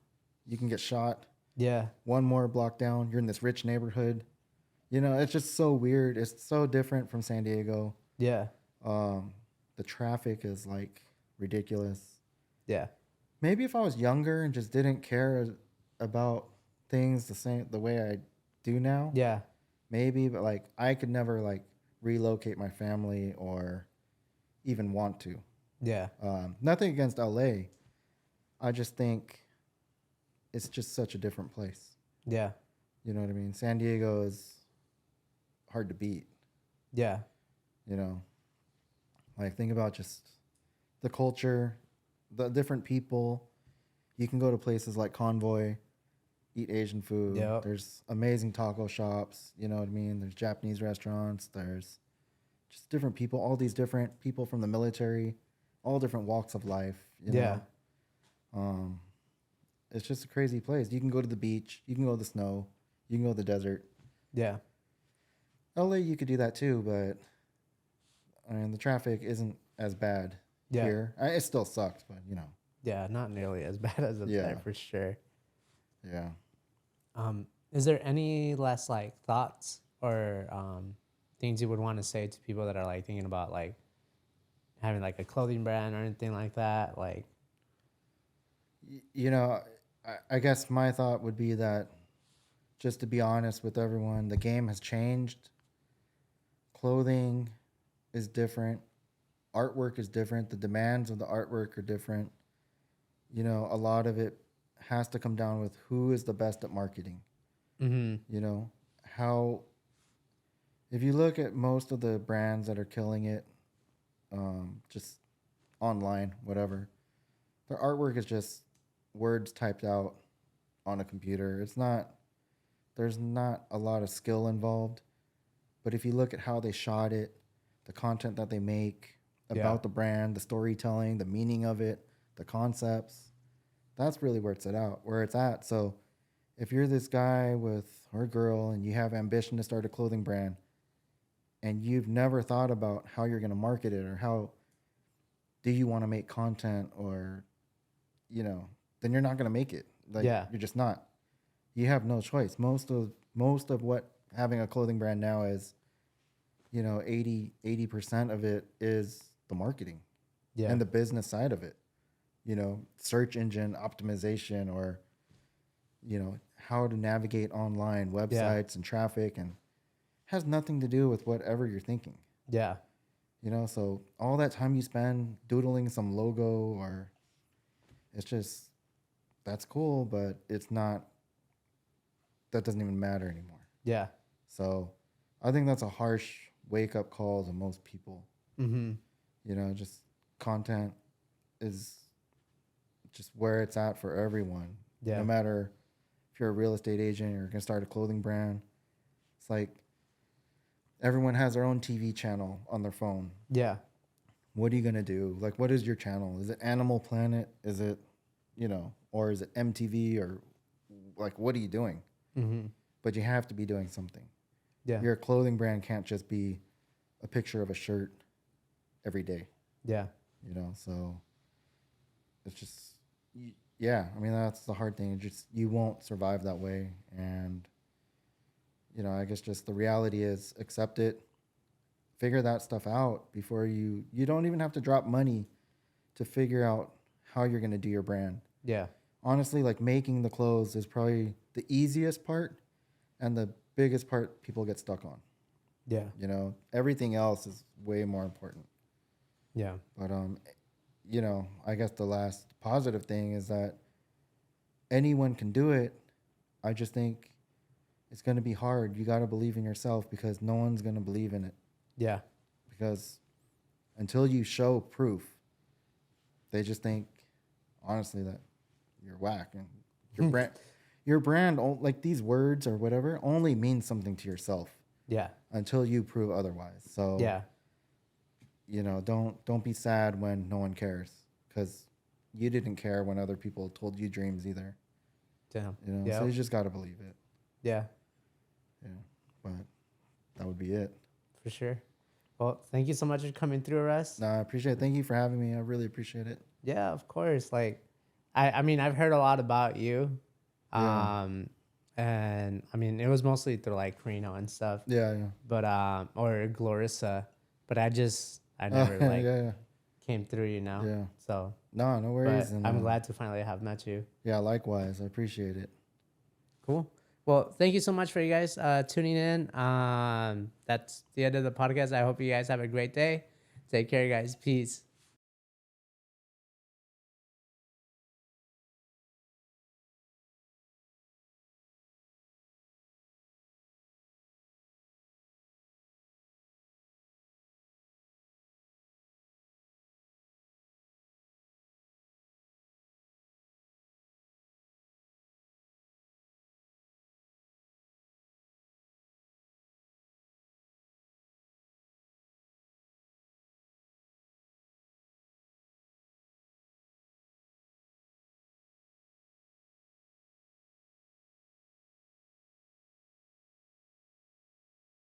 you can get shot. Yeah. One more block down, you're in this rich neighborhood. You know, it's just so weird. It's so different from San Diego. Yeah. The traffic is like ridiculous. Yeah. Maybe if I was younger and just didn't care about things the way I do now, Yeah. maybe, but like I could never like relocate my family or even want to. Yeah. Nothing against LA. I just think it's just such a different place. Yeah. You know what I mean? San Diego is hard to beat. Yeah. You know, like think about just the culture, the different people. You can go to places like Convoy, eat Asian food. Yep. There's amazing taco shops. You know what I mean? There's Japanese restaurants. There's just different people, all these different people from the military, all different walks of life. You Yeah. know? It's just a crazy place. You can go to the beach. You can go to the snow. You can go to the desert. Yeah. LA, you could do that too, but I mean, the traffic isn't as bad here. It still sucks, but you know. Yeah. Not nearly as bad as it's there for sure. Yeah. Is there any less like thoughts or things you would want to say to people that are like thinking about like having like a clothing brand or anything like that? Like, You know, I guess my thought would be that, just to be honest with everyone, the game has changed. Clothing is different. Artwork is different. The demands of the artwork are different. You know, a lot of it has to come down with who is the best at marketing. mm-hmm. You know, how, if you look at most of the brands that are killing it, just online, whatever, their artwork is just words typed out on a computer. There's not a lot of skill involved. But if you look at how they shot it, the content that they make about the brand, the storytelling, the meaning of it, the concepts, that's really where it's at. So if you're this guy or girl and you have ambition to start a clothing brand and you've never thought about how you're going to market it or how do you want to make content, or, you know, then you're not going to make it. Like, you're just not. You have no choice. Most of what having a clothing brand now is, you know, 80% of it is the marketing and the business side of it. You know, search engine optimization, or, you know, how to navigate online websites and traffic, and has nothing to do with whatever you're thinking. Yeah. You know, so all that time you spend doodling some logo, or it's just, that's cool, but it's not, that doesn't even matter anymore. Yeah. So I think that's a harsh wake up call to most people. Mm-hmm. You know, just content is just where it's at for everyone. Yeah. No matter if you're a real estate agent or you're going to start a clothing brand, it's like everyone has their own TV channel on their phone. Yeah. What are you going to do? Like, what is your channel? Is it Animal Planet? Is it, you know, or is it MTV, or like, what are you doing? Mm-hmm. But you have to be doing something. Yeah. Your clothing brand can't just be a picture of a shirt every day. Yeah. You know, so it's just, yeah, I mean, that's the hard thing. Just, you won't survive that way. And, you know, I guess just the reality is accept it, figure that stuff out before you don't even have to drop money to figure out how you're going to do your brand. Yeah. Honestly, like, making the clothes is probably the easiest part and the biggest part people get stuck on. Yeah. You know, everything else is way more important. Yeah. But, you know, I guess the last positive thing is that anyone can do it. I just think it's going to be hard. You got to believe in yourself, because no one's going to believe in it. Yeah. Because until you show proof, they just think, honestly, that you're whack. And your brand, like, these words or whatever, only means something to yourself. Yeah. Until you prove otherwise. So, yeah. You know, don't be sad when no one cares, because you didn't care when other people told you dreams either. Damn. You know, so you just got to believe it. Yeah. Yeah. But that would be it. For sure. Well, thank you so much for coming through, Russ. No, I appreciate it. Thank you for having me. I really appreciate it. Yeah, of course. Like, I mean, I've heard a lot about you. Yeah. And I mean, it was mostly through like Reno and stuff. Yeah, yeah. But or Glorissa. But I never like came through, you know. Yeah. So no worries. But and, I'm glad to finally have met you. Yeah, likewise. I appreciate it. Cool. Well, thank you so much for you guys tuning in. That's the end of the podcast. I hope you guys have a great day. Take care, guys. Peace.